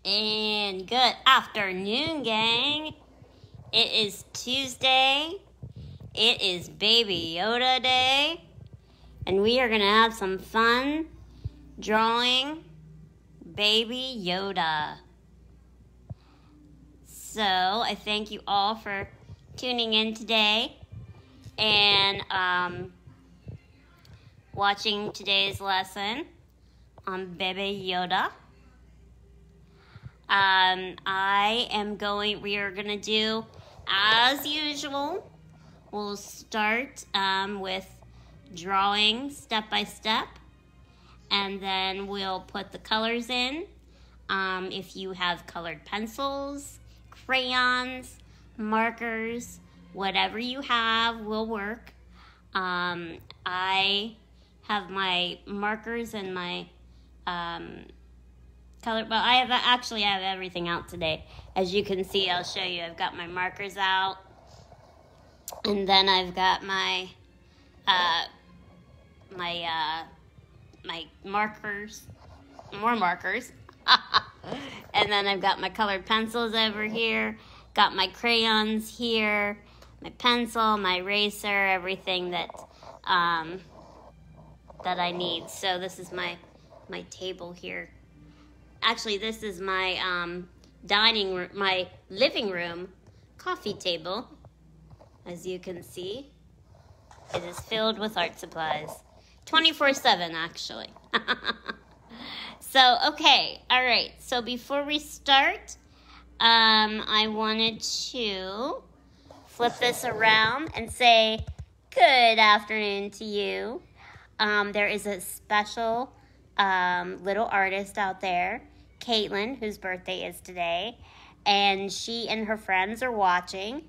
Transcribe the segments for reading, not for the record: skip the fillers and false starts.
And good afternoon, gang. It is Tuesday. It is Baby Yoda Day. And we are going to have some fun drawing Baby Yoda. So I thank you all for tuning in today and watching today's lesson on Baby Yoda. We are going to do, as usual, we'll start with drawing step by step, and then we'll put the colors in. If you have colored pencils, crayons, markers, whatever you have will work. I have my markers and my color, but I have everything out today. As you can see, I'll show you. I've got my markers out, and then I've got my markers, more markers, and then I've got my colored pencils over here. Got my crayons here, my pencil, my eraser, everything that I need. So this is my table here. Actually, this is my dining room, my living room coffee table. As you can see, it is filled with art supplies. 24/7, actually. So, okay, all right. So before we start, I wanted to flip this around and say good afternoon to you. There is a special little artist out there, Caitlin, whose birthday is today, and she and her friends are watching,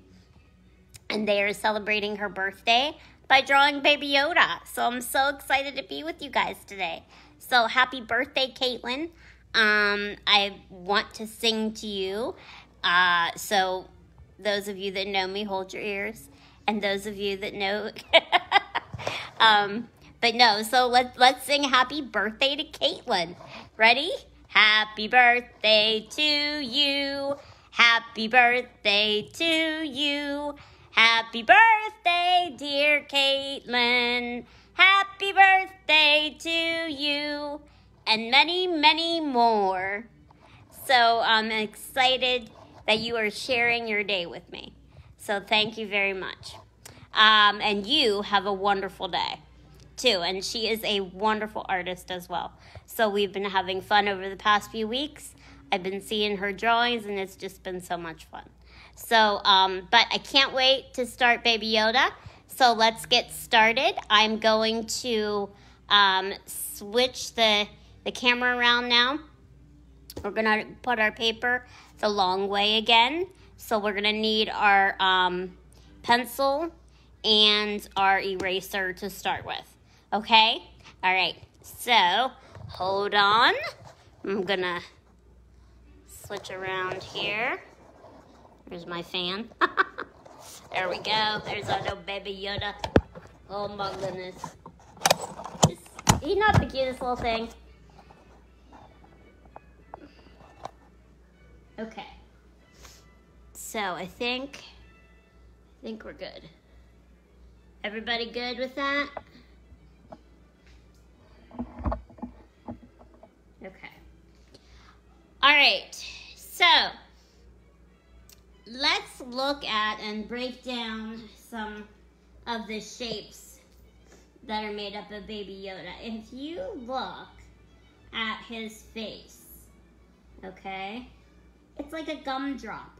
and they are celebrating her birthday by drawing Baby Yoda. So I'm so excited to be with you guys today. So happy birthday, Caitlin. I want to sing to you. So those of you that know me, hold your ears. And those of you that know, but no, so let's sing happy birthday to Caitlin. Ready? Happy birthday to you. Happy birthday to you. Happy birthday, dear Caitlin. Happy birthday to you. And many, many more. So I'm excited that you are sharing your day with me. So thank you very much. And you have a wonderful day, too. And she is a wonderful artist as well. So we've been having fun over the past few weeks. I've been seeing her drawings, and it's just been so much fun. So, but I can't wait to start Baby Yoda. So let's get started. I'm going to switch the camera around now. We're going to put our paper the long way again. So we're going to need our pencil and our eraser to start with. Okay? All right. So, hold on. I'm going to switch around here. There's my fan. There we go. There's our little Baby Yoda. Oh my goodness. He's not the cutest little thing. Okay. So I think we're good. Everybody good with that? Okay. All right. So let's look at and break down some of the shapes that are made up of Baby Yoda. If you look at his face, okay, it's like a gumdrop.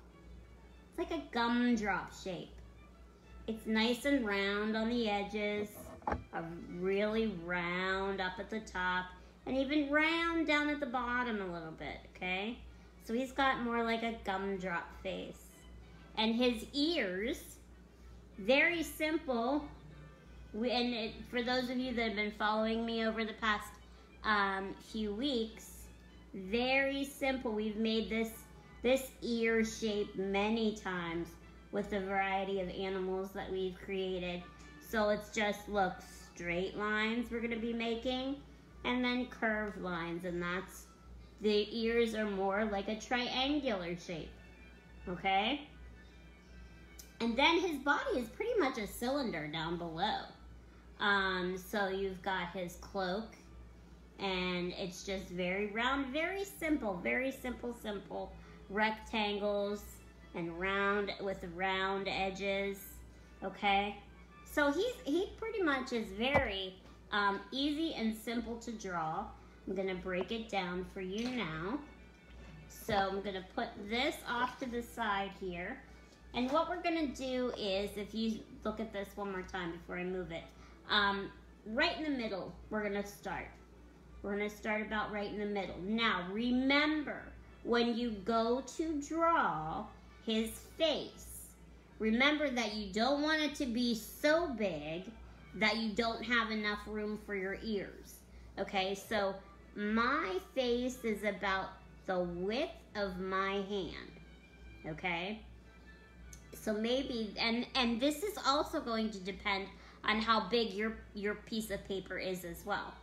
It's like a gumdrop shape. It's nice and round on the edges, really round up at the top, and even round down at the bottom a little bit, okay? So he's got more like a gumdrop face. And his ears, very simple. For those of you that have been following me over the past few weeks, very simple. We've made this ear shape many times with a variety of animals that we've created. So it's just, look, straight lines we're going to be making, and then curved lines, and that's The ears are more like a triangular shape, okay? And then his body is pretty much a cylinder down below. So you've got his cloak, and it's just very round, very simple rectangles and round with round edges, okay? So he pretty much is very easy and simple to draw. I'm gonna break it down for you now. So I'm gonna put this off to the side here. And what we're gonna do is, if you look at this one more time before I move it, right in the middle, we're gonna start. We're gonna start about right in the middle. Now, remember, when you go to draw his face, remember that you don't want it to be so big that you don't have enough room for your ears. Okay, so my face is about the width of my hand, okay? So maybe, and this is also going to depend on how big your piece of paper is as well.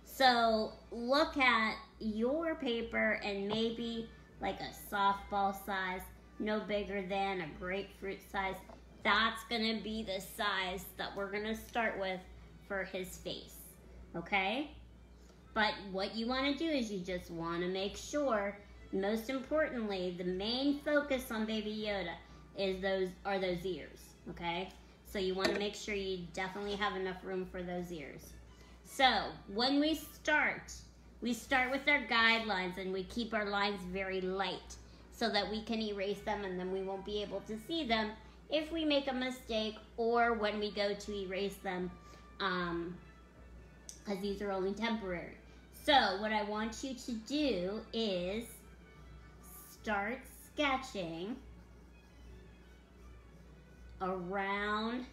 So look at your paper and maybe like a softball size, no bigger than a grapefruit size. That's gonna be the size that we're gonna start with for his face, okay? But what you wanna do is you just wanna make sure, most importantly, the main focus on Baby Yoda is those ears, okay? So you wanna make sure you definitely have enough room for those ears. So when we start with our guidelines, and we keep our lines very light so that we can erase them, and then we won't be able to see them if we make a mistake or when we go to erase them, because these are only temporary. So what I want you to do is start sketching around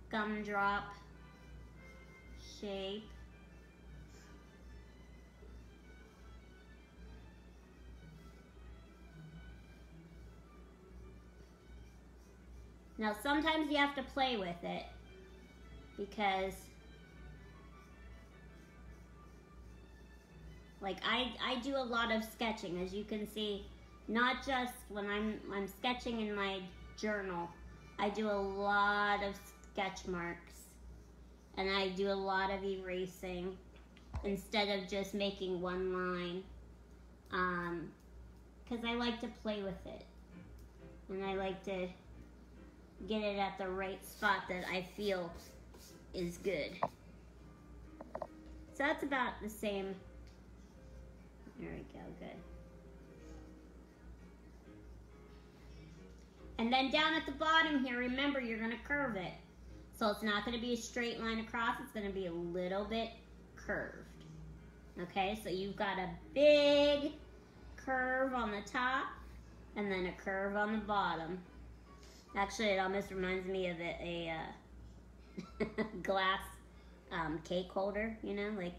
gumdrop shape. Now sometimes you have to play with it because like I do a lot of sketching, as you can see, not just when I'm sketching in my journal. I do a lot of sketch marks, and I do a lot of erasing instead of just making one line, because I like to play with it, and I like to get it at the right spot that I feel is good. So that's about the same. There we go, good. And then down at the bottom here, remember, you're gonna curve it. So it's not gonna be a straight line across, it's gonna be a little bit curved. Okay, so you've got a big curve on the top and then a curve on the bottom. Actually, it almost reminds me of a glass cake holder, you know, like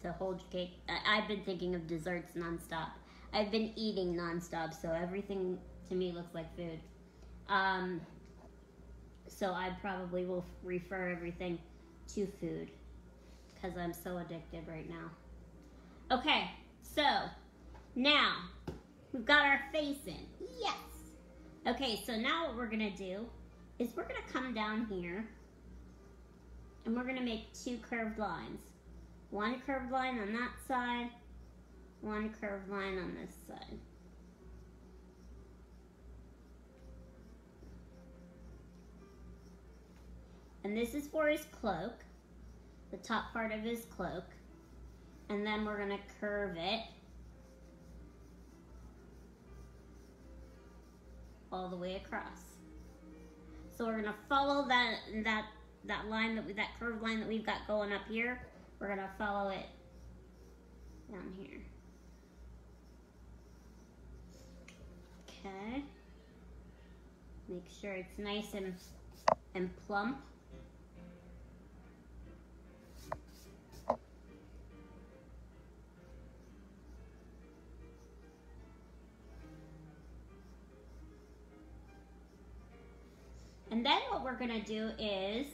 to hold your cake. I've been thinking of desserts nonstop. I've been eating nonstop, so everything to me looks like food. So I probably will refer everything to food because I'm so addicted right now. Okay, so now we've got our face in. Yes. Okay, so now what we're gonna do is we're gonna come down here and we're gonna make two curved lines. One curved line on that side, one curved line on this side. And this is for his cloak, the top part of his cloak. And then we're gonna curve it all the way across. So we're gonna follow that line that curved line that we've got going up here. We're gonna follow it down here. Okay. Make sure it's nice and plump. And then what we're gonna do is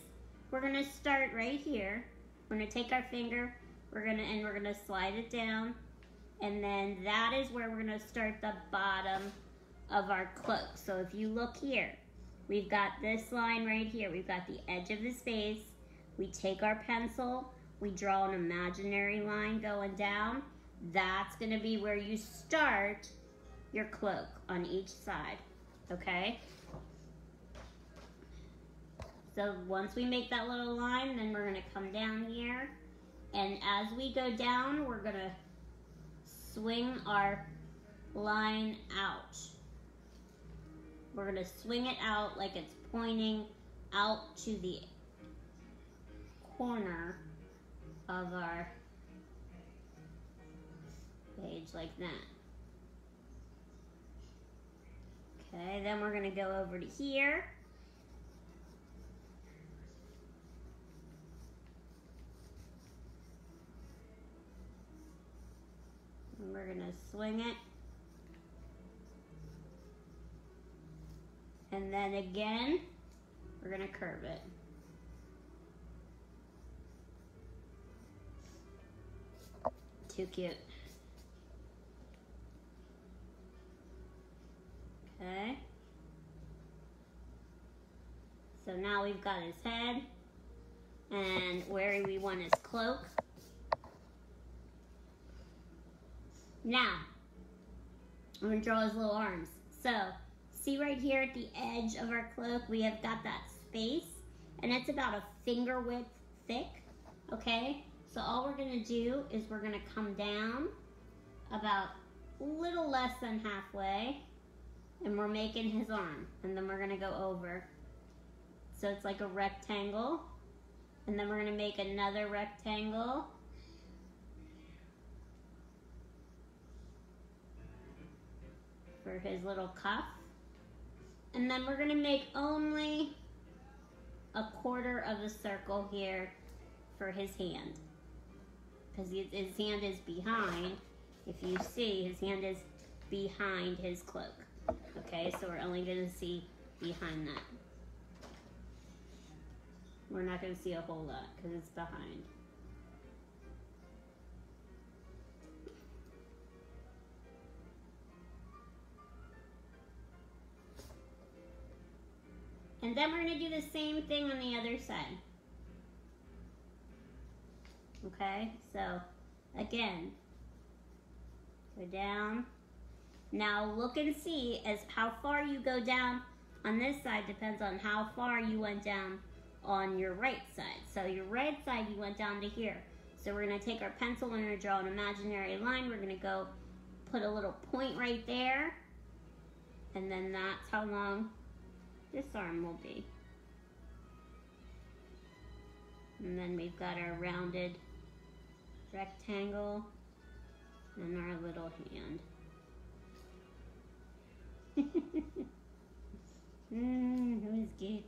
we're gonna start right here We're gonna take our finger, we're gonna slide it down, and then that is where we're gonna start the bottom of our cloak. So if you look here, we've got this line right here. We've got the edge of the space. We take our pencil, we draw an imaginary line going down. That's gonna be where you start your cloak on each side, okay? So once we make that little line, then we're gonna come down here, and as we go down, we're gonna swing our line out. We're gonna swing it out like it's pointing out to the corner of our page like that. Okay, then we're gonna go over to here. And we're gonna swing it. And then again, we're gonna curve it. Too cute. Okay. So now we've got his head, and where we want his cloak. Now, I'm gonna draw his little arms. So, see right here at the edge of our cloak, we have got that space, and it's about a finger width thick, okay? So all we're gonna do is we're gonna come down about a little less than halfway, and we're making his arm, and then we're gonna go over. So it's like a rectangle, and then we're gonna make another rectangle. For his little cuff. And then we're gonna make only a quarter of a circle here for his hand. Because his hand is behind. If you see, his hand is behind his cloak. Okay, so we're only gonna see behind that. We're not gonna see a whole lot because it's behind. And then we're gonna do the same thing on the other side. Okay, so again, go down. Now look and see as how far you go down on this side depends on how far you went down on your right side. So your right side, you went down to here. So we're gonna take our pencil and we're gonna draw an imaginary line. We're gonna go put a little point right there. And then that's how long this arm will be. And then we've got our rounded rectangle and our little hand. Who's good?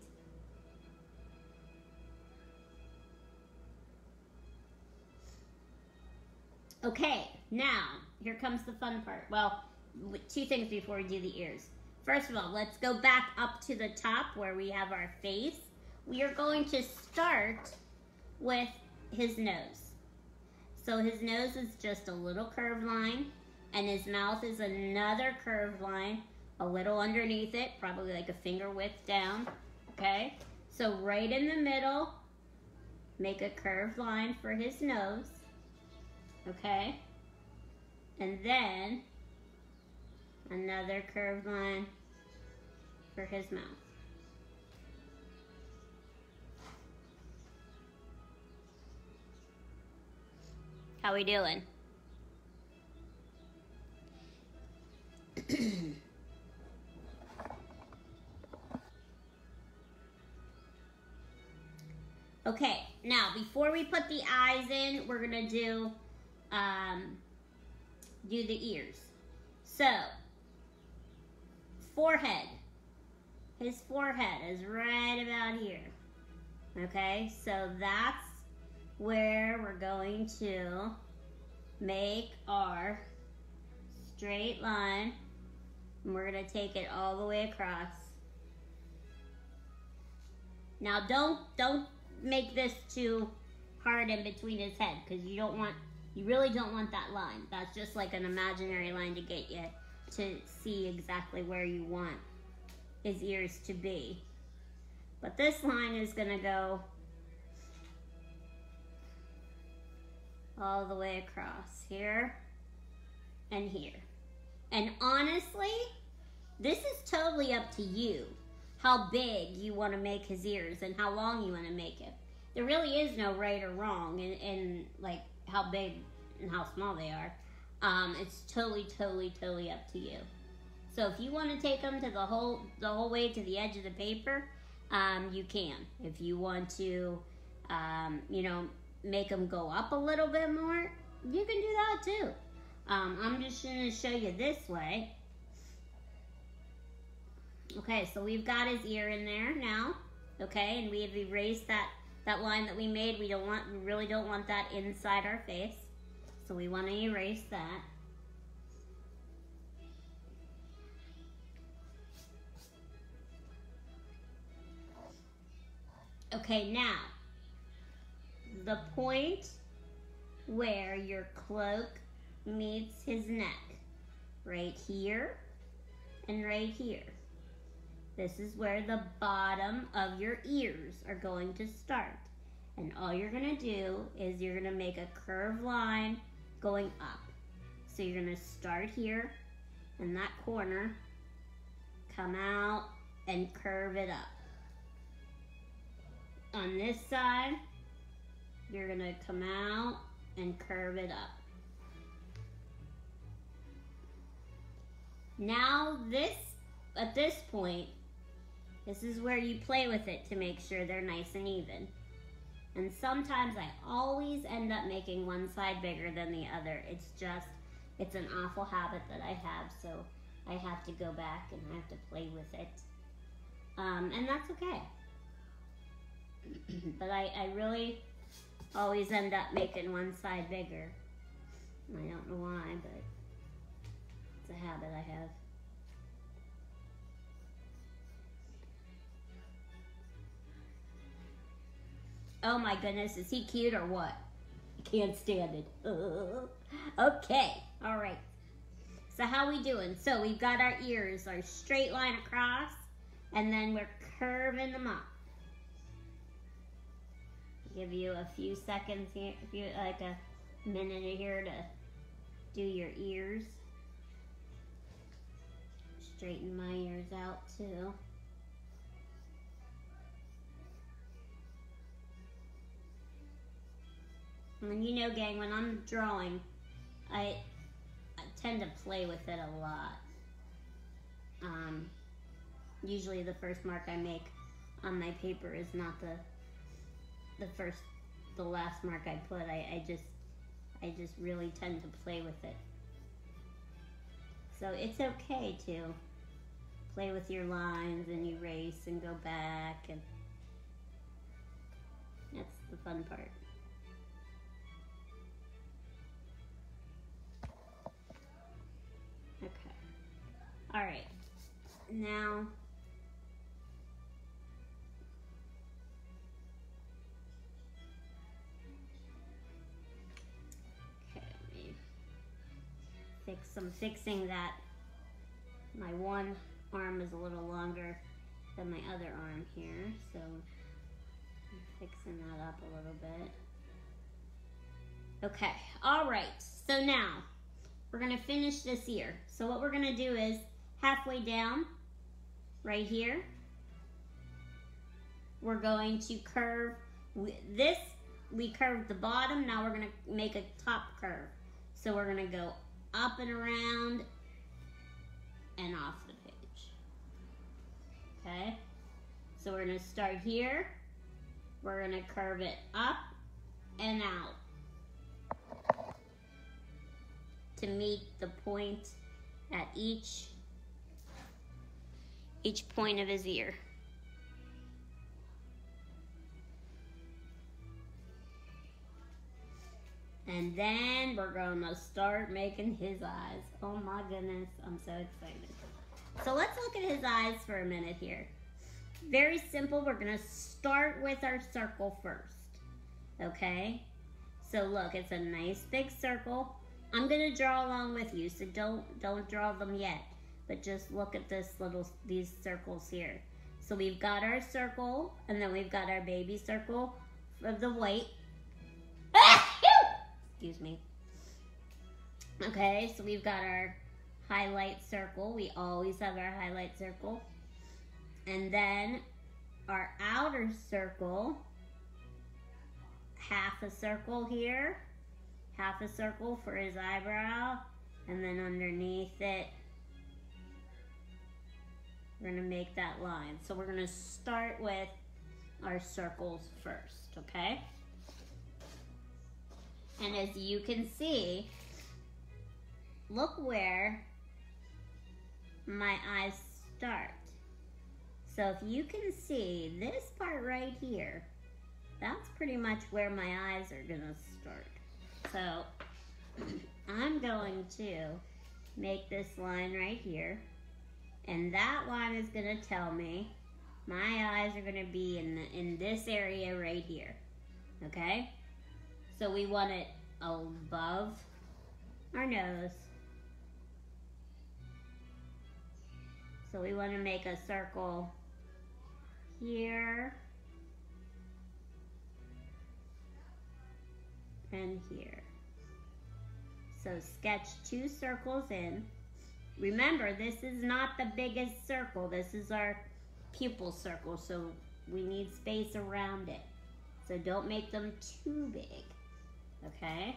Okay, now here comes the fun part. Well, two things before we do the ears. First of all, let's go back up to the top where we have our face. We are going to start with his nose. So his nose is just a little curved line, and his mouth is another curved line, a little underneath it, probably like a finger width down, okay? So right in the middle, make a curved line for his nose, okay? And then another curved line for his mouth. How we doing? Okay, now before we put the eyes in, we're gonna do the ears. So, forehead. His forehead is right about here. Okay, so that's where we're going to make our straight line, and we're gonna take it all the way across. Now don't make this too part in between his head, because you really don't want that line. That's just like an imaginary line to get you to see exactly where you want his ears to be. But this line is gonna go all the way across here and here. And honestly, this is totally up to you, how big you want to make his ears and how long you want to make it. There really is no right or wrong in like how big and how small they are. It's totally up to you. So if you want to take them to the whole way to the edge of the paper, you can. If you want to, you know, make them go up a little bit more, you can do that too. I'm just going to show you this way. Okay, so we've got his ear in there now. Okay, and we have erased that line that we made. We really don't want that inside our face. So we want to erase that. Okay, now, the point where your cloak meets his neck, right here and right here. This is where the bottom of your ears are going to start. And all you're going to do is you're going to make a curved line going up. So you're going to start here in that corner, come out and curve it up. On this side, you're going to come out and curve it up. Now at this point, this is where you play with it to make sure they're nice and even. And sometimes I always end up making one side bigger than the other. It's an awful habit that I have, so I have to go back and I have to play with it. And that's okay. But I really always end up making one side bigger. I don't know why, but it's a habit I have. Oh my goodness, is he cute or what? I can't stand it. Okay, all right. So how we doing? So we've got our ears, our straight line across, and then we're curving them up. Give you a few seconds here, like a minute here to do your ears. Straighten my ears out too. And you know, gang, when I'm drawing, I tend to play with it a lot. Usually the first mark I make on my paper is not the last mark I put. I just really tend to play with it. So it's okay to play with your lines and erase and go back, and that's the fun part. Okay. All right. Now, I'm fixing that. My one arm is a little longer than my other arm here, so I'm fixing that up a little bit. Okay, all right, so now we're gonna finish this ear. So what we're gonna do is halfway down, right here, we're going to curve this. We curved the bottom, now we're gonna make a top curve. So we're gonna go up and around and off the page. Okay, so we're gonna start here. We're gonna curve it up and out to meet the point at each point of his ear. And then we're gonna start making his eyes. Oh my goodness, I'm so excited. So let's look at his eyes for a minute here. Very simple, we're gonna start with our circle first. okay? So look, it's a nice big circle. I'm gonna draw along with you, so don't draw them yet, but just look at these circles here. So we've got our circle, and then we've got our baby circle of the white. Excuse me. Okay, so we've got our highlight circle. We always have our highlight circle. And then our outer circle, half a circle here, half a circle for his eyebrow, and then underneath it, we're gonna make that line. So we're gonna start with our circles first, okay? And as you can see, look where my eyes start. So if you can see this part right here, that's pretty much where my eyes are gonna start. So I'm going to make this line right here, and that line is gonna tell me my eyes are gonna be in this area right here, okay? So we want it above our nose. So we want to make a circle here and here. So sketch 2 circles in. Remember, this is not the biggest circle. This is our pupil circle, so we need space around it. So don't make them too big, okay?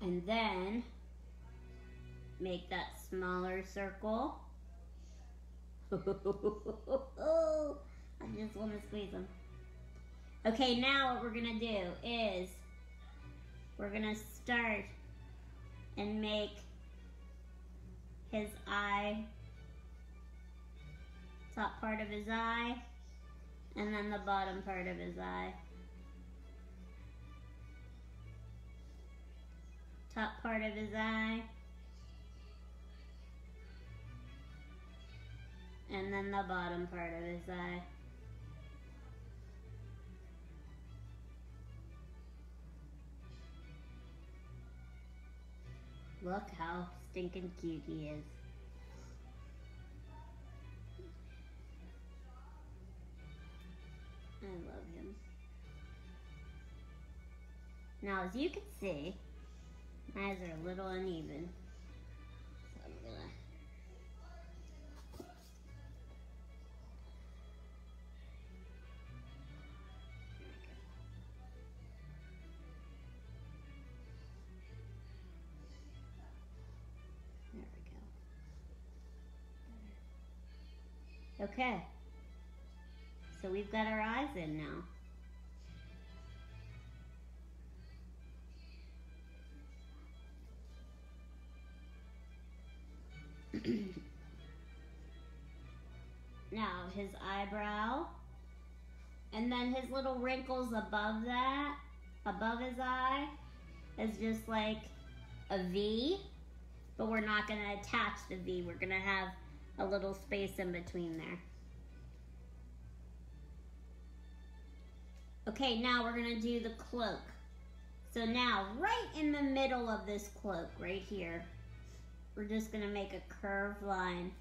And then make that smaller circle. I just want to squeeze them. Okay, now what we're gonna do is we're gonna start and make his eye, top part of his eye, and then the bottom part of his eye. Top part of his eye, and then the bottom part of his eye. Look how stinking cute he is. I love him. Now, as you can see, my eyes are a little uneven. So I'm gonna there we go. Okay. So we've got our eyes in now. Now his eyebrow, and then his little wrinkles above that, above his eye, is just like a V, but we're not going to attach the V. We're going to have a little space in between there. Okay, now we're going to do the cloak. So now, right in the middle of this cloak, right here, we're just going to make a curved line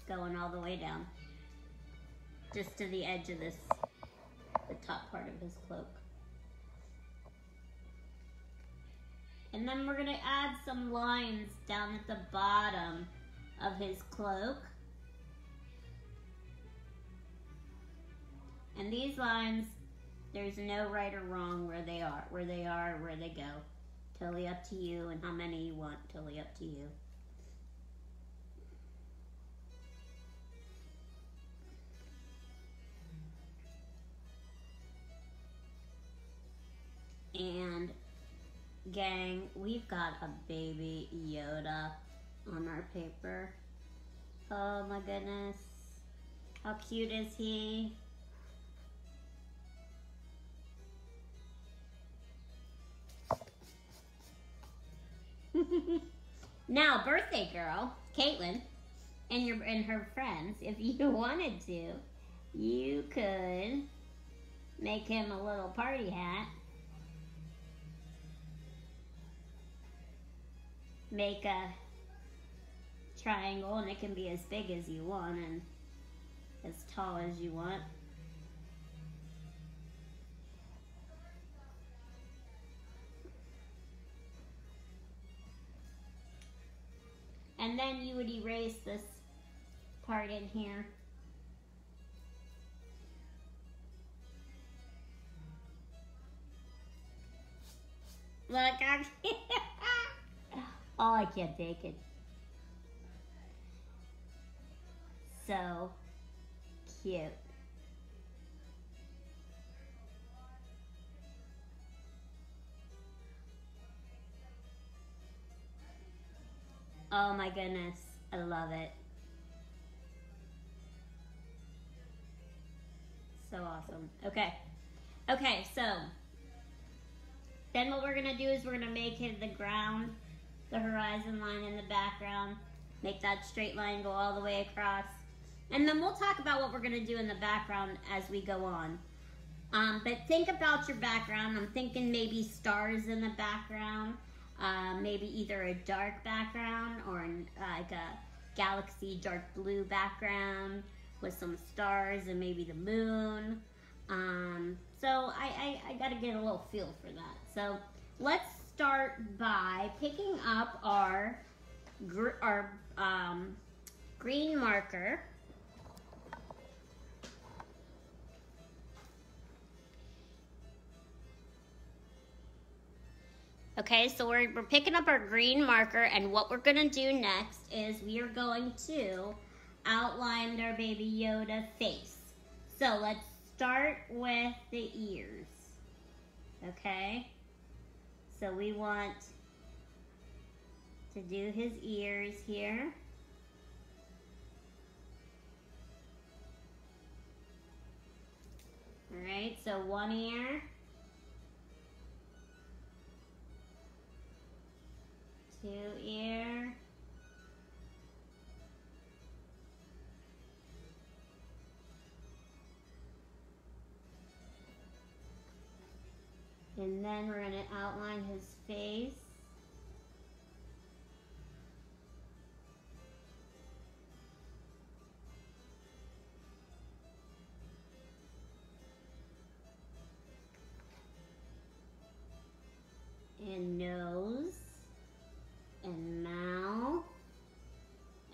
going all the way down, just to the edge of this, the top part of his cloak. And then we're going to add some lines down at the bottom of his cloak. And these lines, there's no right or wrong where they are, where they go. Totally up to you, and how many you want, totally up to you. And gang, we've got a Baby Yoda on our paper. Oh my goodness. How cute is he? Now, birthday girl, Caitlin, and her friends, if you wanted to, You could make him a little party hat. Make a triangle, and it can be as big as you want and as tall as you want. And then you would erase this part in here. Look, oh, I can't take it. So cute. Oh my goodness, I love it. So awesome. Okay, so then what we're gonna do is we're gonna make it the ground, the horizon line in the background, make that straight line go all the way across. And then we'll talk about what we're gonna do in the background as we go on. But think about your background. I'm thinking maybe stars in the background, maybe either a dark background or like a galaxy dark blue background with some stars and maybe the moon. So I gotta get a little feel for that. So let's start by picking up our green marker. Okay, so we're picking up our green marker, and what we're gonna do next is we are going to outline our Baby Yoda face. So let's start with the ears, okay? So we want to do his ears here. All right, so one ear. Two ear. And then we're going to outline his face. And nose. And mouth.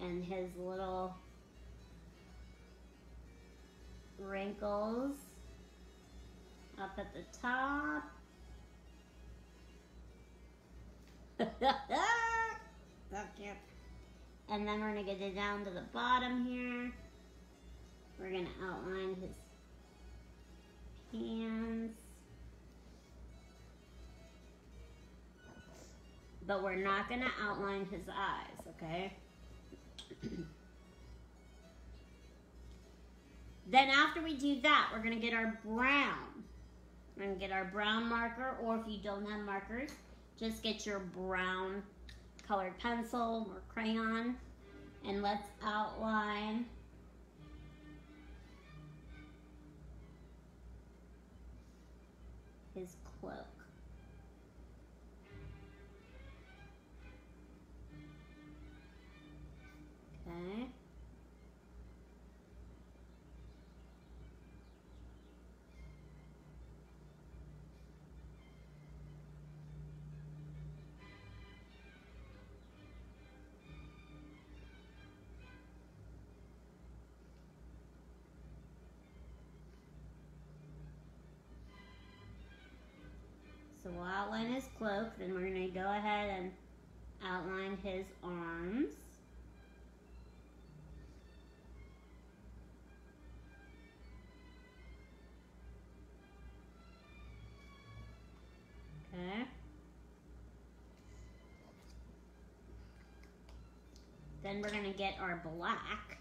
And his little wrinkles up at the top. So cute. And then we're going to get it down to the bottom here. We're going to outline his hands. But we're not going to outline his eyes, okay? Then after we do that, we're going to get our brown. We're going to get our brown marker, or if you don't have markers, just get your brown colored pencil or crayon, and let's outline his cloak. Okay. So we'll outline his cloak, then we're going to go ahead and outline his arms. Okay. Then we're going to get our black.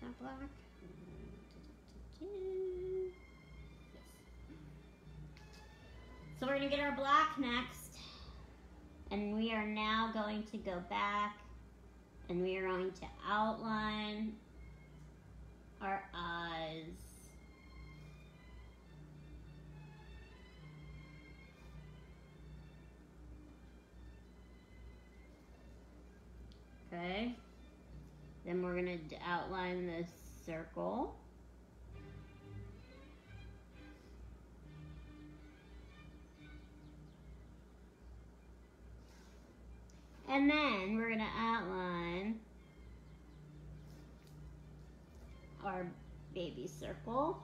That black? So we're going to get our black next, and we are now going to go back And we are going to outline our eyes. Okay. Then we're going to outline this circle. And then we're going to outline our baby circle.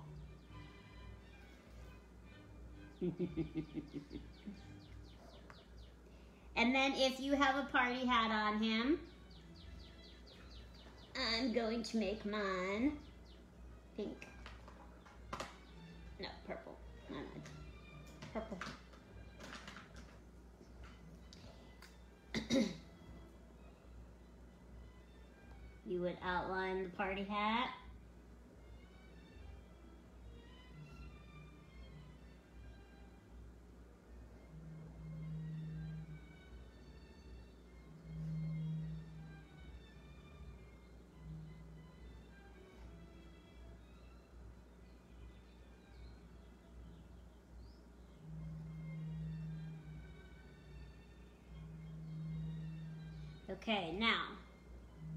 And then if you have a party hat on him, I'm going to make mine pink. No, purple. Not purple. You would outline the party hat. Okay, now,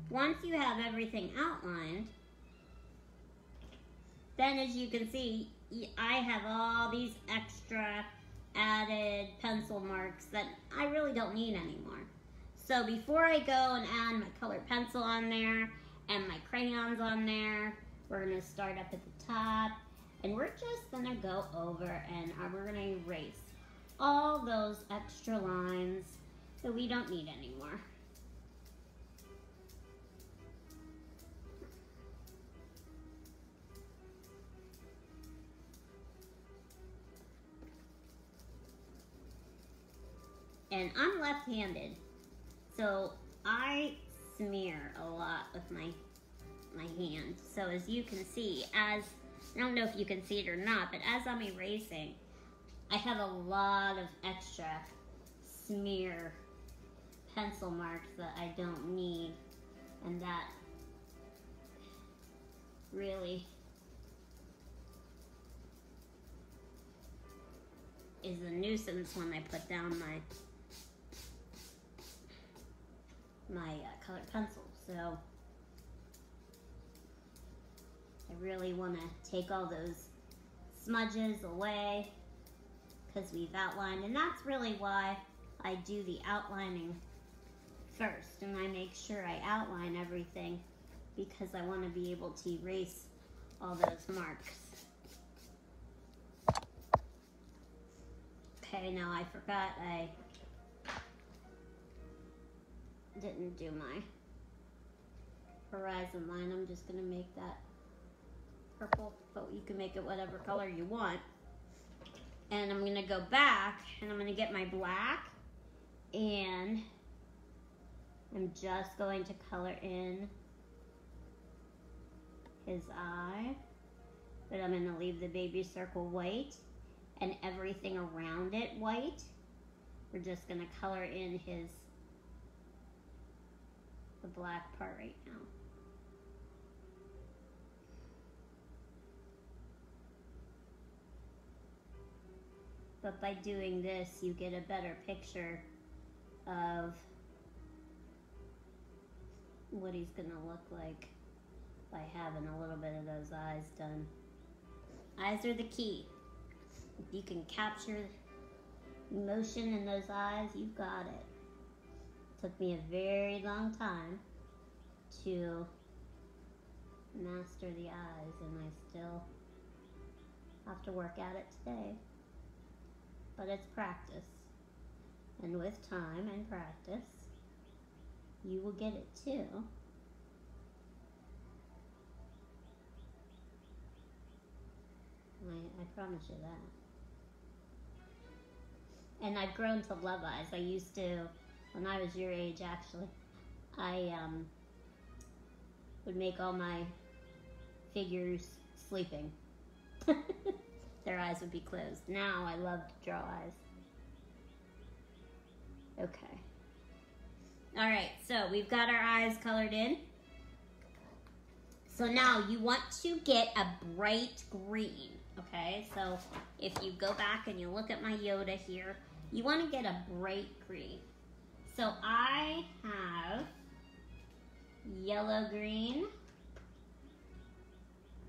once you have everything outlined, then as you can see, I have all these extra added pencil marks that I really don't need anymore. So before I go and add my colored pencil on there and my crayons on there, we're gonna start up at the top and we're just gonna go over and we're gonna erase all those extra lines that we don't need anymore. And I'm left-handed, so I smear a lot with my hand. So as you can see, I don't know if you can see it or not, but as I'm erasing, I have a lot of extra smear pencil marks that I don't need, and that really is a nuisance when I put down my colored pencil. So I really want to take all those smudges away because we've outlined, and that's really why I do the outlining first, and I make sure I outline everything because I want to be able to erase all those marks. Okay, now I forgot I didn't do my horizon line. I'm just gonna make that purple, but you can make it whatever color you want. And I'm gonna go back and I'm gonna get my black and I'm just going to color in his eye, but I'm gonna leave the baby circle white and everything around it white. We're just gonna color in the black part right now. But by doing this, you get a better picture of what he's gonna look like by having a little bit of those eyes done. Eyes are the key. If you can capture emotion in those eyes, you've got it. Took me a very long time to master the eyes, and I still have to work at it today. But it's practice. And with time and practice, you will get it too. I promise you that. And I've grown to love eyes. I used to, when I was your age actually, I would make all my figures sleeping. Their eyes would be closed. Now I love to draw eyes. Okay. All right, so we've got our eyes colored in. So now you want to get a bright green, okay? So if you go back and you look at my Yoda here, you want to get a bright green. So I have yellow green.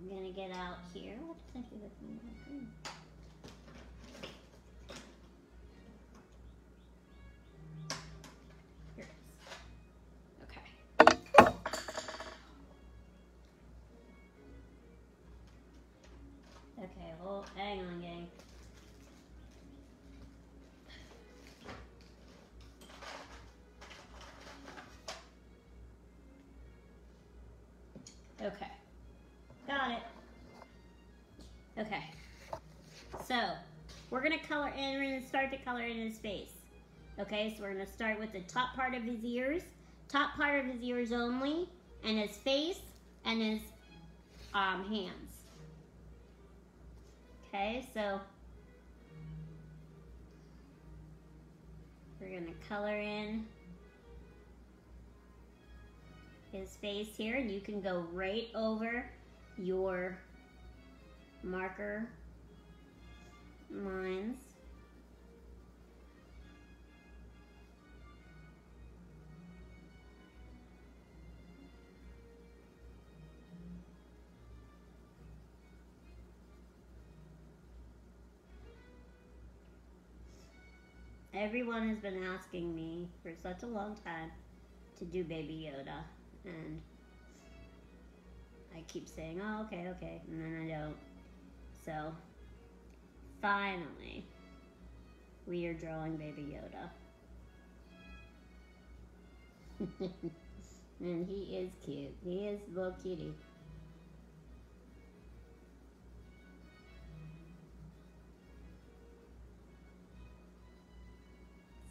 I'm gonna get out here. What does that do with my yellow green? Here it is. Okay. Okay, hold, hang on, gang. Okay, got it. Okay, so we're gonna color in, we're gonna start to color in his face. Okay, so we're gonna start with the top part of his ears, only, and his face, and his hands. Okay, so we're gonna color in his face here, and you can go right over your marker lines. Everyone has been asking me for such a long time to do Baby Yoda, and I keep saying, oh, okay, okay, and then I don't. So, finally, we are drawing Baby Yoda. And he is cute. He is a little cutie.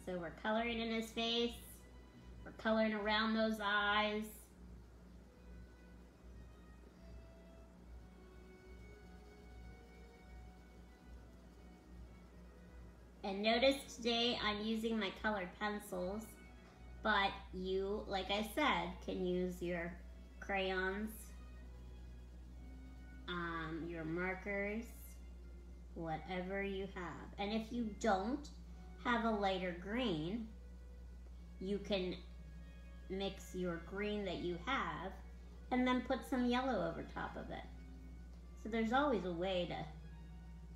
So we're coloring in his face. We're coloring around those eyes. And notice today I'm using my colored pencils, but you, like I said, can use your crayons, your markers, whatever you have. And if you don't have a lighter green, you can mix your green that you have and then put some yellow over top of it. So there's always a way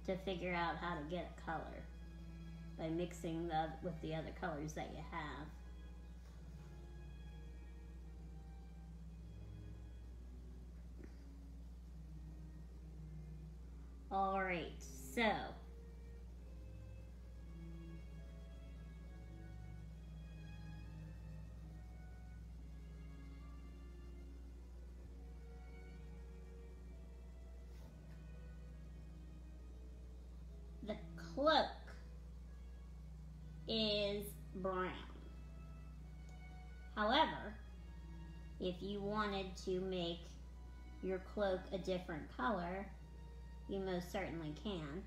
to figure out how to get a color by mixing with the other colors that you have. All right, so the cloak is brown. However, if you wanted to make your cloak a different color, you most certainly can.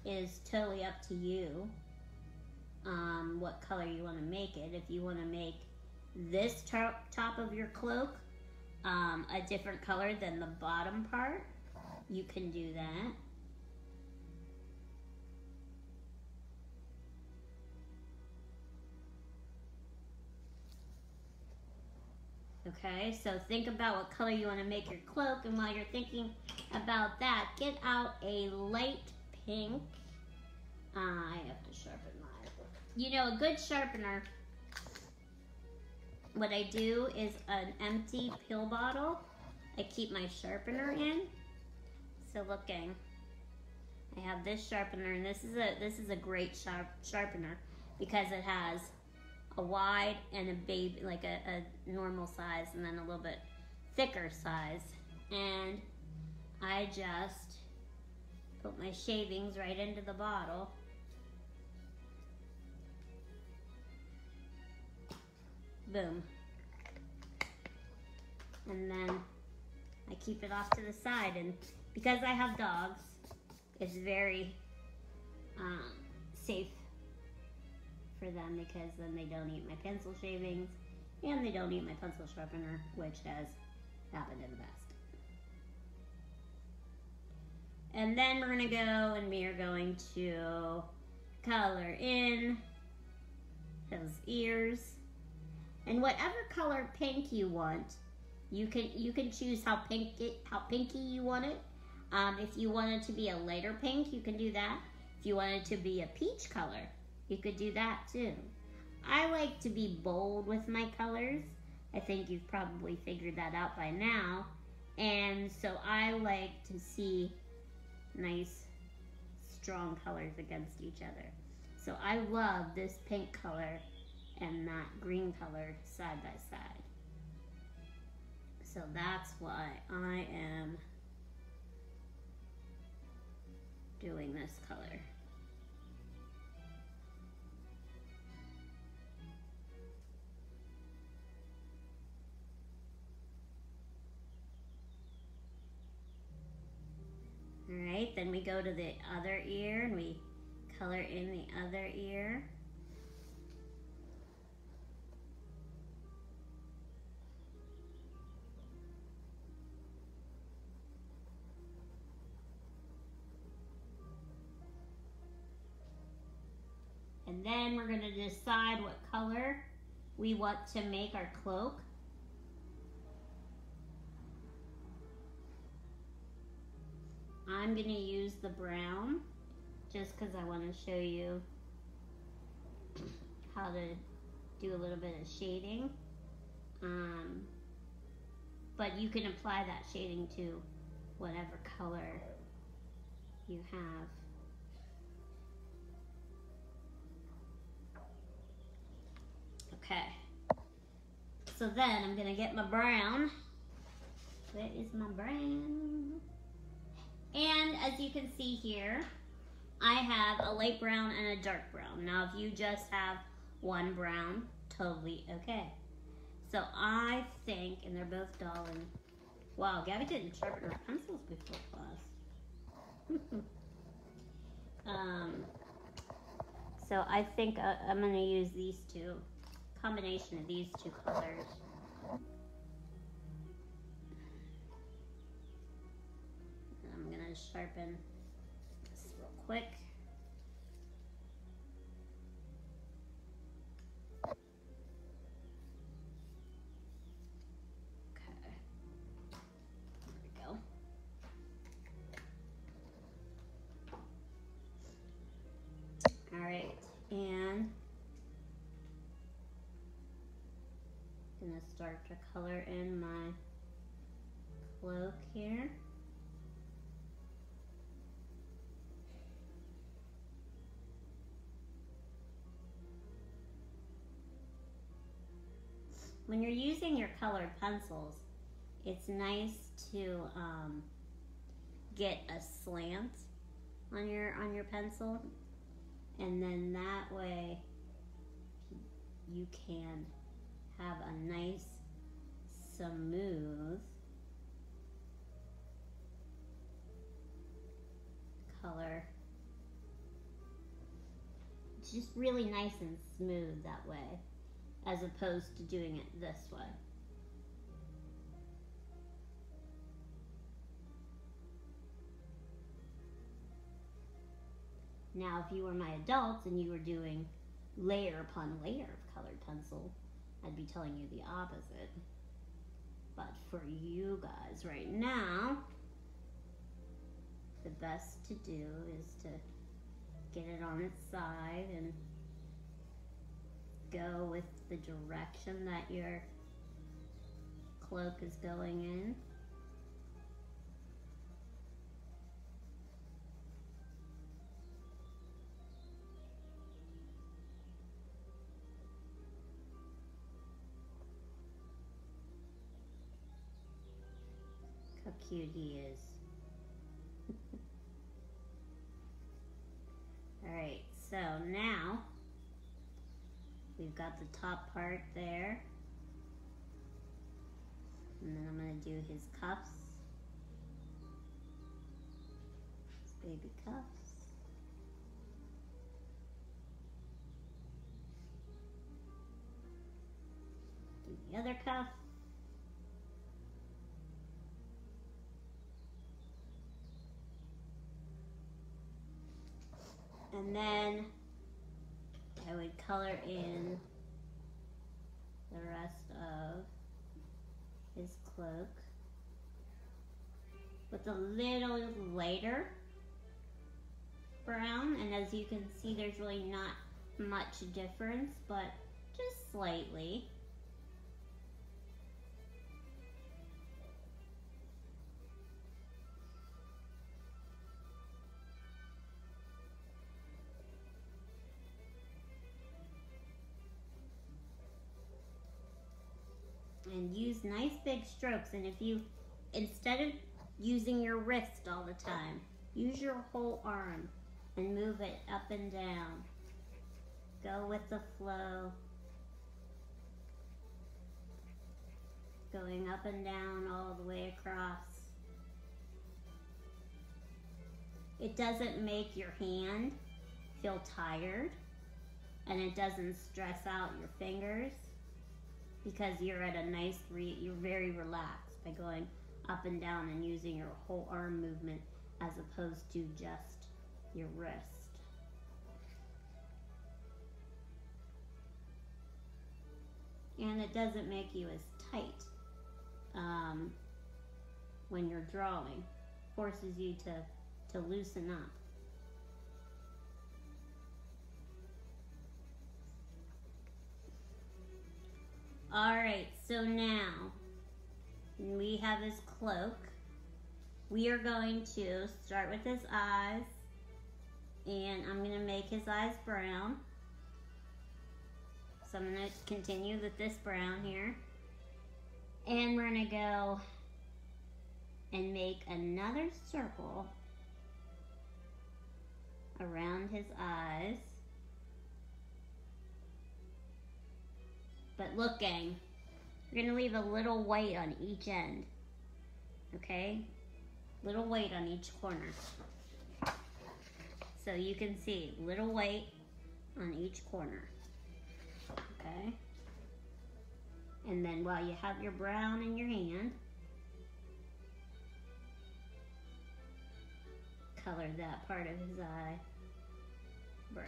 It is totally up to you what color you want to make it. If you want to make this top of your cloak a different color than the bottom part, you can do that. Okay, so think about what color you want to make your cloak, and while you're thinking about that, get out a light pink. I have to sharpen mine. You know, a good sharpener, what I do is an empty pill bottle. I keep my sharpener in. So looking, I have this sharpener, and this is a great sharpener because it has a wide and a baby, like a normal size, and then a little bit thicker size. And I just put my shavings right into the bottle. Boom. And then I keep it off to the side, and because I have dogs, it's very safe for them because then they don't eat my pencil shavings and they don't eat my pencil sharpener, which has happened in the past. And then we're gonna go and we are going to color in his ears. And whatever color pink you want, you can choose how pinky you want it. If you want it to be a lighter pink, you can do that. If you want it to be a peach color, you could do that too. I like to be bold with my colors. I think you've probably figured that out by now. And so I like to see nice, strong colors against each other. So I love this pink color and that green color side by side. So that's why I am doing this color. All right, then we go to the other ear and we color in the other ear. And then we're going to decide what color we want to make our cloak. I'm going to use the brown just because I want to show you how to do a little bit of shading. But you can apply that shading to whatever color you have. Okay, so then I'm gonna get my brown. Where is my brown? And as you can see here, I have a light brown and a dark brown. Now if you just have one brown, totally okay. So I think, and they're both dull, and wow, Gabby didn't sharpen her pencils before class. So I think I'm gonna use these two. Combination of these two colors. I'm gonna sharpen this real quick. Okay, there we go. All right, and I'm gonna start to color in my cloak here. When you're using your colored pencils, it's nice to get a slant on your pencil, and then that way you can have a nice, smooth color. It's just really nice and smooth that way, as opposed to doing it this way. Now, if you were my adults and you were doing layer upon layer of colored pencil, I'd be telling you the opposite. But for you guys right now, the best to do is to get it on its side and go with the direction that your cloak is going in. How cute he is. Alright, so now we've got the top part there. And then I'm going to do his cuffs. His baby cuffs. the other cuff. And then I would color in the rest of his cloak with a little lighter brown. And as you can see, there's really not much difference, but just slightly. And use nice big strokes. And if you, instead of using your wrist all the time, use your whole arm and move it up and down. Go with the flow. Going up and down all the way across. It doesn't make your hand feel tired, and it doesn't stress out your fingers, because you're at a nice, you're very relaxed by going up and down and using your whole arm movement as opposed to just your wrist. And it doesn't make you as tight when you're drawing. Forces you to loosen up. All right, so now we have his cloak. We are going to start with his eyes, and I'm going to make his eyes brown. So I'm going to continue with this brown here. And we're going to go and make another circle around his eyes. But look, gang, we're gonna leave a little white on each end, okay? Little white on each corner. So you can see little white on each corner, okay? And then while you have your brown in your hand, color that part of his eye brown.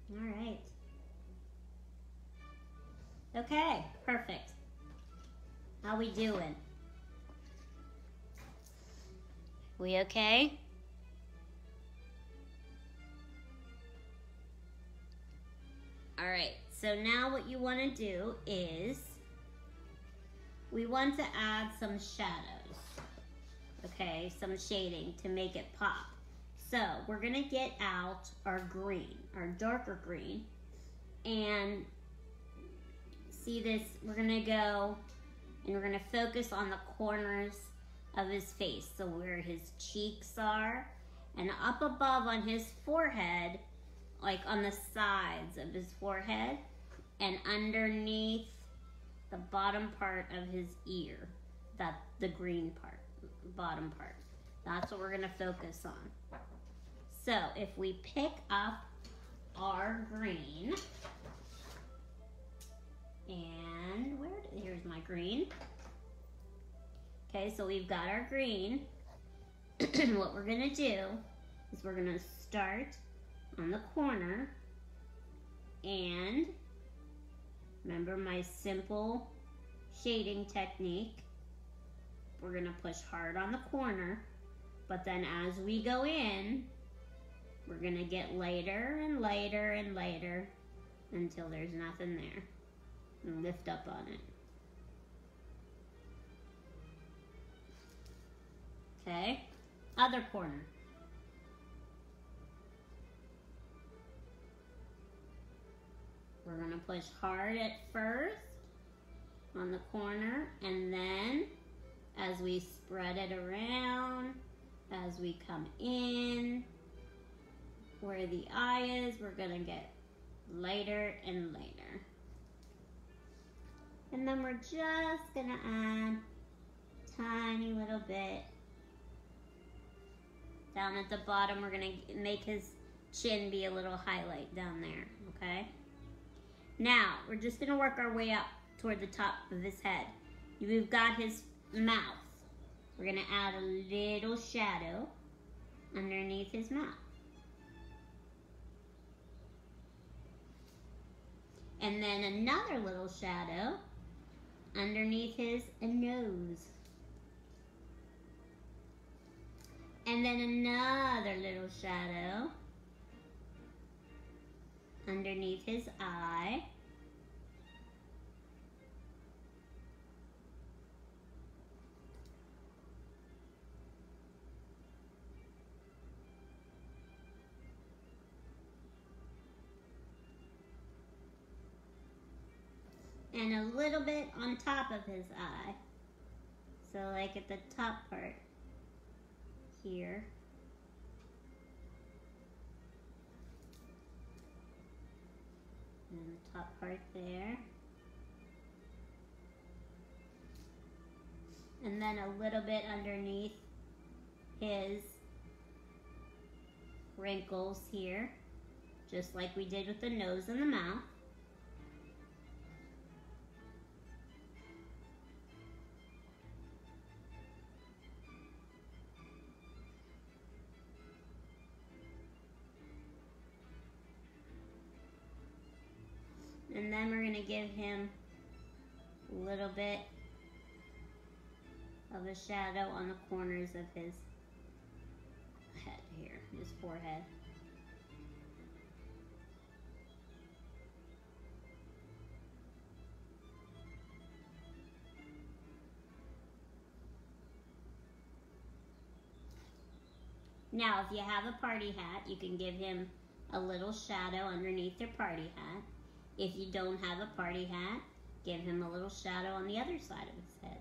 All right. Okay, perfect. How we doing? We okay? All right, so now what you want to do is we want to add some shadows, okay, some shading to make it pop. So we're gonna get out our green, our darker green, and see this, we're gonna go and we're gonna focus on the corners of his face. So where his cheeks are, and up above on his forehead, like on the sides of his forehead, and underneath the bottom part of his ear, the green part, bottom part. That's what we're gonna focus on. So if we pick up our green, and here's my green. Okay, so we've got our green. What we're gonna do is we're gonna start on the corner, and remember my simple shading technique. We're gonna push hard on the corner, but then as we go in, we're gonna get lighter and lighter and lighter until there's nothing there, and lift up on it. Okay, other corner. We're gonna push hard at first on the corner, and then as we spread it around, as we come in where the eye is, we're gonna get lighter and lighter. And then we're just gonna add a tiny little bit Down at the bottom, we're gonna make his chin be a little highlight down there, okay? Now, we're just gonna work our way up toward the top of his head. We've got his mouth. We're gonna add a little shadow underneath his mouth. And then another little shadow underneath his nose. And then another little shadow underneath his eye. And a little bit on top of his eye. So like at the top part here. And the top part there. And then a little bit underneath his wrinkles here. Just like we did with the nose and the mouth. And then we're gonna give him a little bit of a shadow on the corners of his head here, his forehead. Now, if you have a party hat, you can give him a little shadow underneath your party hat. If you don't have a party hat, give him a little shadow on the other side of his head.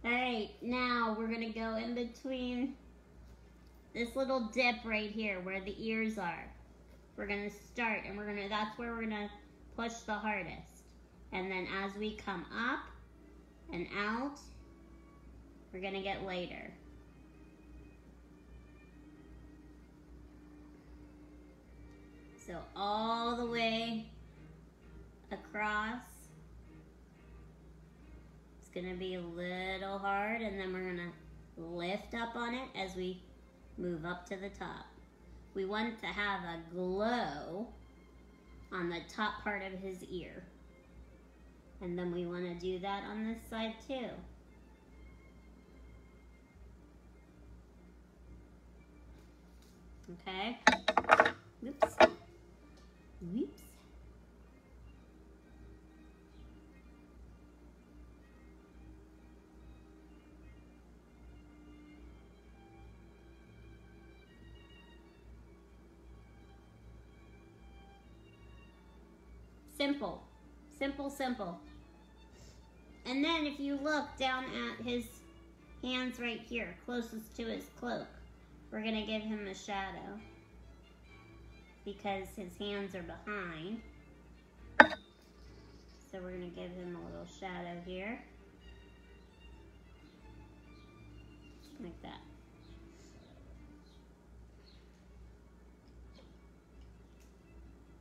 All right, now we're gonna go in between this little dip right here where the ears are. We're gonna start and that's where we're gonna push the hardest. And then as we come up and out, we're gonna get lighter. So all the way across, it's gonna be a little hard, and then we're gonna lift up on it as we move up to the top. We want to have a glow on the top part of his ear. And then we wanna do that on this side too. Okay? Oops. Whoops. Simple. Simple, simple. And then if you look down at his hands right here, closest to his cloak, we're gonna give him a shadow, because his hands are behind. So we're gonna give him a little shadow here. Like that.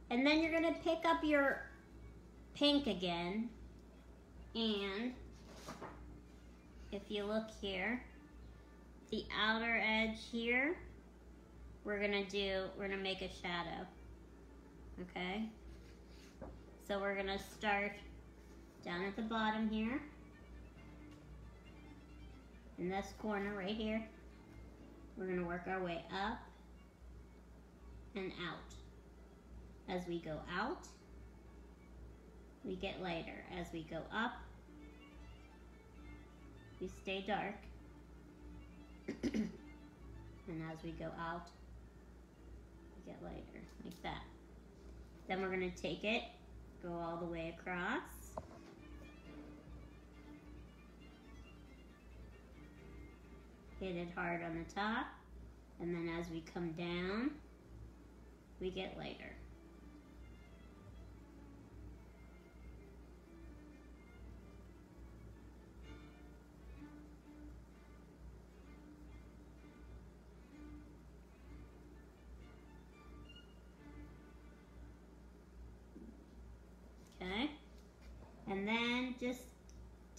And then you're gonna pick up your pink again, and if you look here, the outer edge here, we're gonna make a shadow, okay? So we're gonna start down at the bottom here, in this corner right here. We're gonna work our way up and out. As we go out, we get lighter. As we go up, we stay dark. And as we go out, get lighter, like that. Then we're gonna take it, go all the way across. Hit it hard on the top, and then as we come down, we get lighter.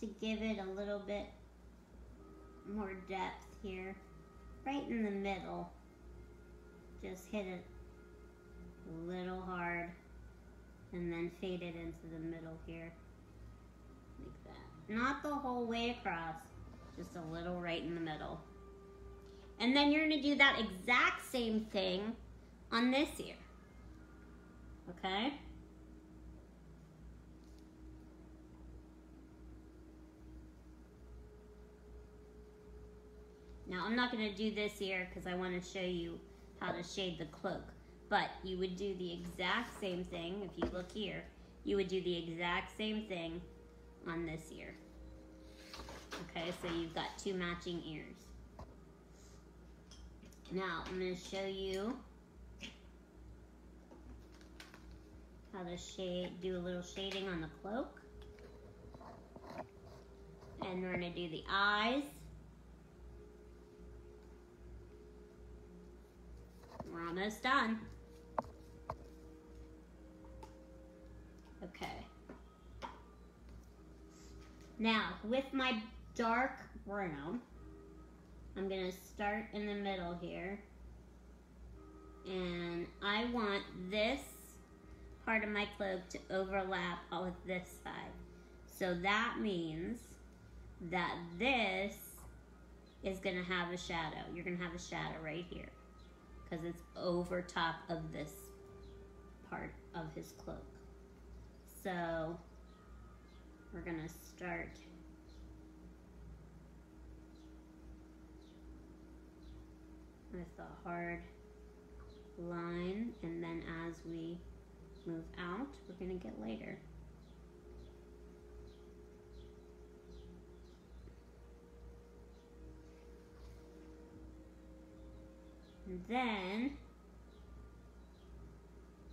to give it a little bit more depth here, right in the middle. Just hit it a little hard and then fade it into the middle here, like that. Not the whole way across, just a little right in the middle. And then you're gonna do that exact same thing on this ear, okay? Now I'm not gonna do this ear because I wanna show you how to shade the cloak. But you would do the exact same thing, if you look here, you would do the exact same thing on this ear. Okay, so you've got two matching ears. Now I'm gonna show you how to do a little shading on the cloak. And we're gonna do the eyes. We're almost done. Okay. Now, with my dark brown, I'm gonna start in the middle here. And I want this part of my cloak to overlap with this side. So that means that this is gonna have a shadow. You're gonna have a shadow right here because it's over top of this part of his cloak. So we're gonna start with a hard line, and then as we move out, we're gonna get lighter. And then,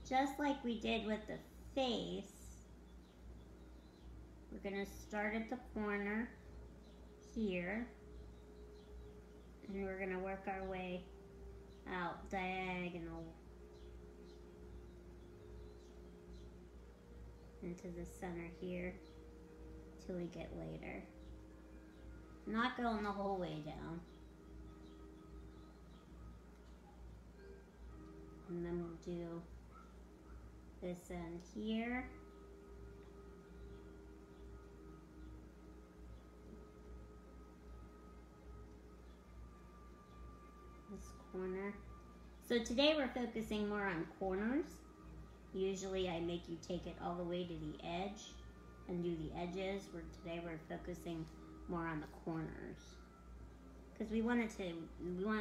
just like we did with the face, we're gonna start at the corner here, and we're gonna work our way out diagonal into the center here till we get later. Not going the whole way down. And then we'll do this end here. This corner. So today we're focusing more on corners. Usually I make you take it all the way to the edge and do the edges. Today we're focusing more on the corners because we wanted to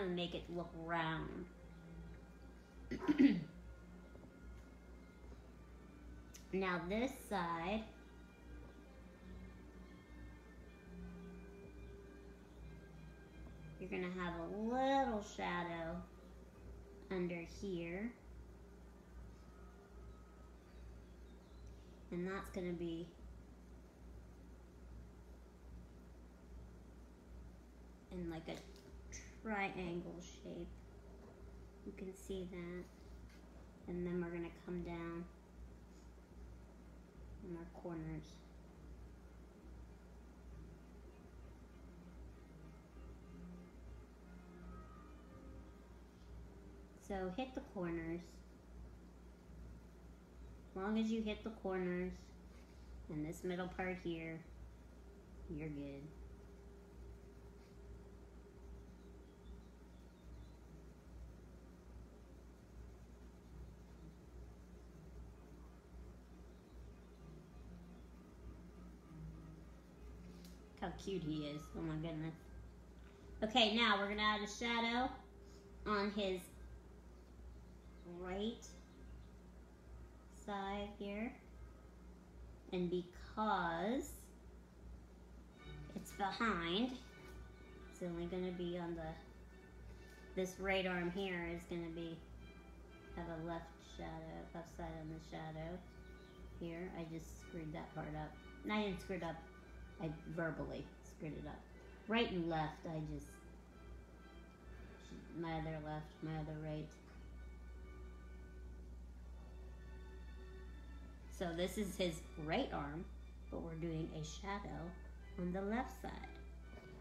make it look round. Now this side, you're gonna have a little shadow under here, and that's gonna be in like a triangle shape. You can see that. And then we're gonna come down in our corners. So hit the corners. As long as you hit the corners and this middle part here, you're good. How cute he is. Oh my goodness. Okay, now we're gonna add a shadow on his right side here. And because it's behind, it's only gonna be on this right arm here is gonna have a left side on the shadow here. I just screwed that part up. No, I didn't screw it up. I verbally screwed it up. Right and left, my other left, my other right. So this is his right arm, but we're doing a shadow on the left side.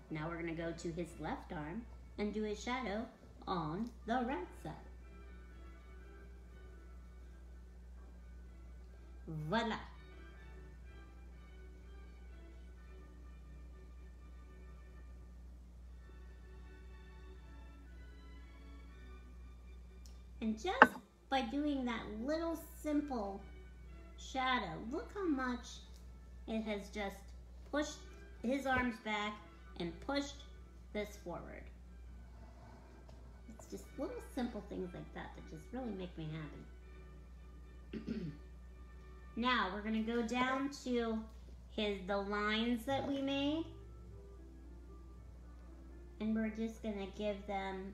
Now we're gonna go to his left arm and do his shadow on the right side. Voila. And just by doing that little simple shadow, look how much it has just pushed his arms back and pushed this forward. It's just little simple things like that that just really make me happy. Now we're gonna go down to the lines that we made, and we're just gonna give them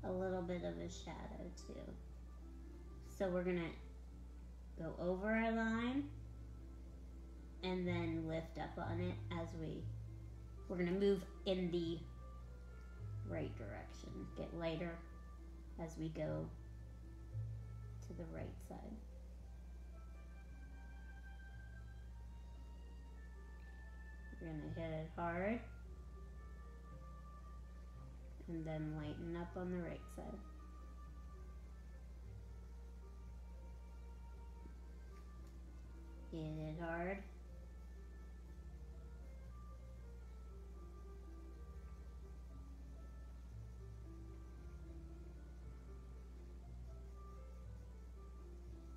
a little bit of a shadow too. So we're gonna go over our line and then lift up on it as we're gonna move in the right direction, get lighter as we go to the right side. We're gonna hit it hard and then lighten up on the right side. Hit it hard.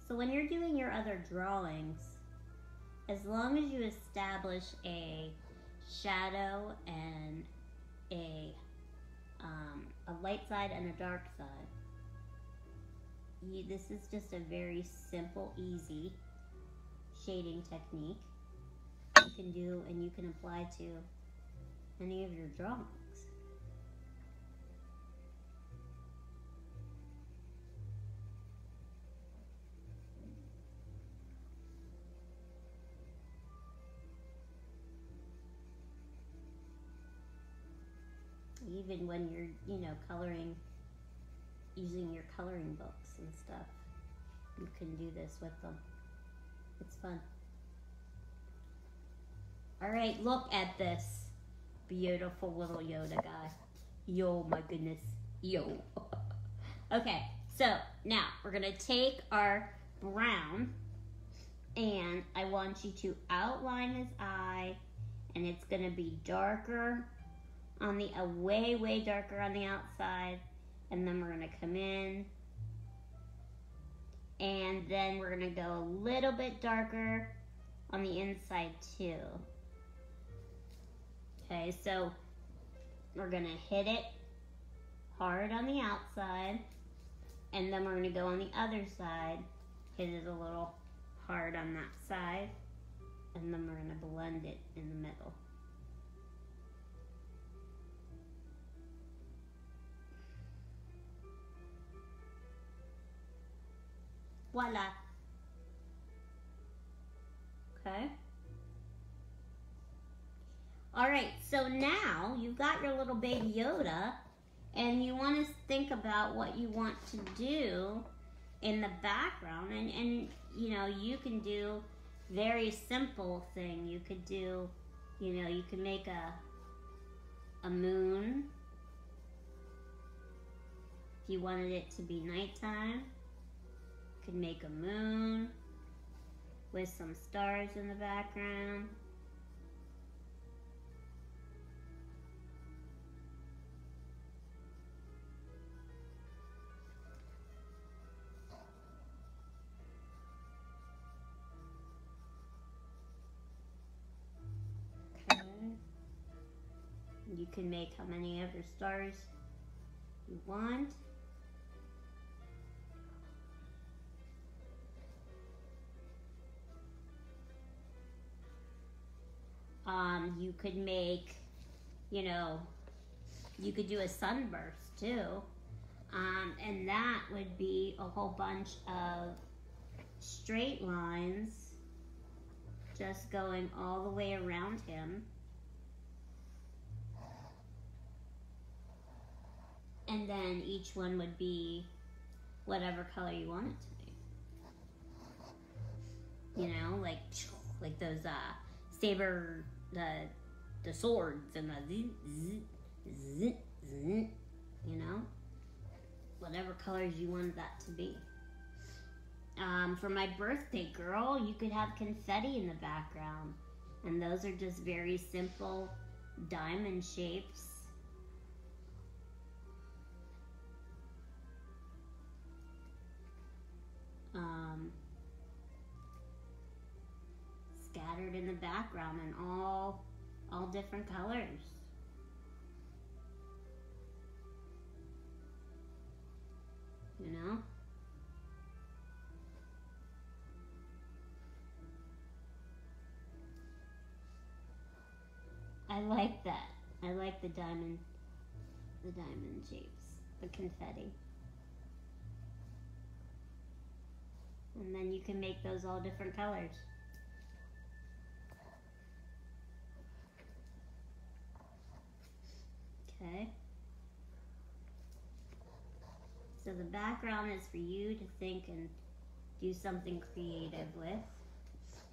So when you're doing your other drawings, as long as you establish a shadow and a light side and a dark side, this is just a very simple, easy shading technique you can do and you can apply to any of your drawings. Even when you're, coloring, using your coloring books and stuff, you can do this with them. It's fun. All right, look at this beautiful little Yoda guy. Yo, my goodness. Yo. Okay, so now we're gonna take our brown and I want you to outline his eye, and it's gonna be darker on the, way darker on the outside, and then we're gonna come in, and then we're gonna go a little bit darker on the inside too. Okay, so we're gonna hit it hard on the outside, and then we're gonna go on the other side, hit it a little hard on that side, and then we're gonna blend it in the middle. Voila. Okay. All right, so now you've got your little Baby Yoda, and you want to think about what you want to do in the background, and you can do very simple thing. You could do, you can make a moon if you wanted it to be nighttime. Could make a moon with some stars in the background. Okay. You can make how many other stars you want. You could make, you could do a sunburst too. And that would be a whole bunch of straight lines just going all the way around him. And then each one would be whatever color you want it to be. Like those saber, the swords and the you know, whatever colors you want that to be. For my birthday girl, you could have confetti in the background, and those are just very simple diamond shapes. Scattered in the background in all different colors. You know? I like that. I like the diamond shapes, the confetti. And then you can make those all different colors. Okay. So the background is for you to think and do something creative with.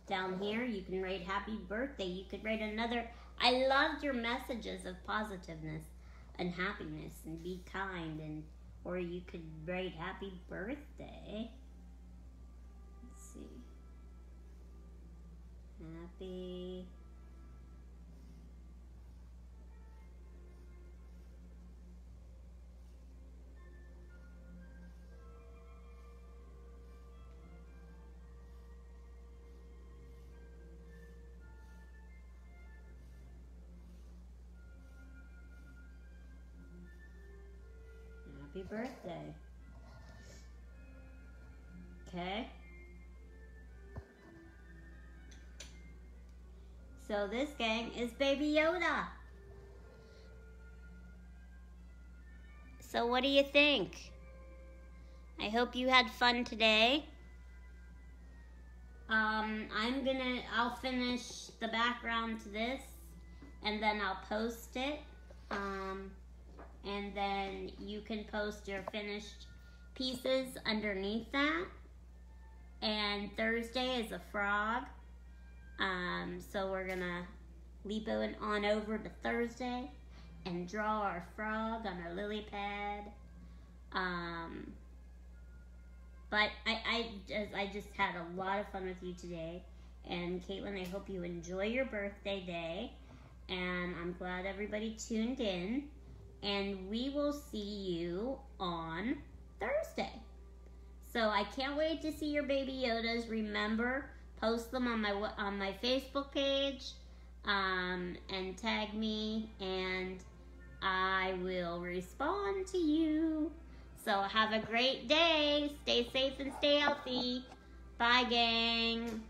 Down here, you can write happy birthday. You could write another. I loved your messages of positiveness and happiness and be kind, and or you could write happy birthday. Let's see. Happy Happy birthday. Okay. So this gang is Baby Yoda. So what do you think? I hope you had fun today. I'll finish the background to this, and then I'll post it. And then you can post your finished pieces underneath that. And Thursday is a frog. So we're gonna leap on over to Thursday and draw our frog on our lily pad. But I just had a lot of fun with you today. And Caitlin, I hope you enjoy your birthday day. And I'm glad everybody tuned in. And we will see you on Thursday. So I can't wait to see your Baby Yodas. Remember, post them on my Facebook page, and tag me, and I will respond to you. So have a great day. Stay safe and stay healthy. Bye, gang.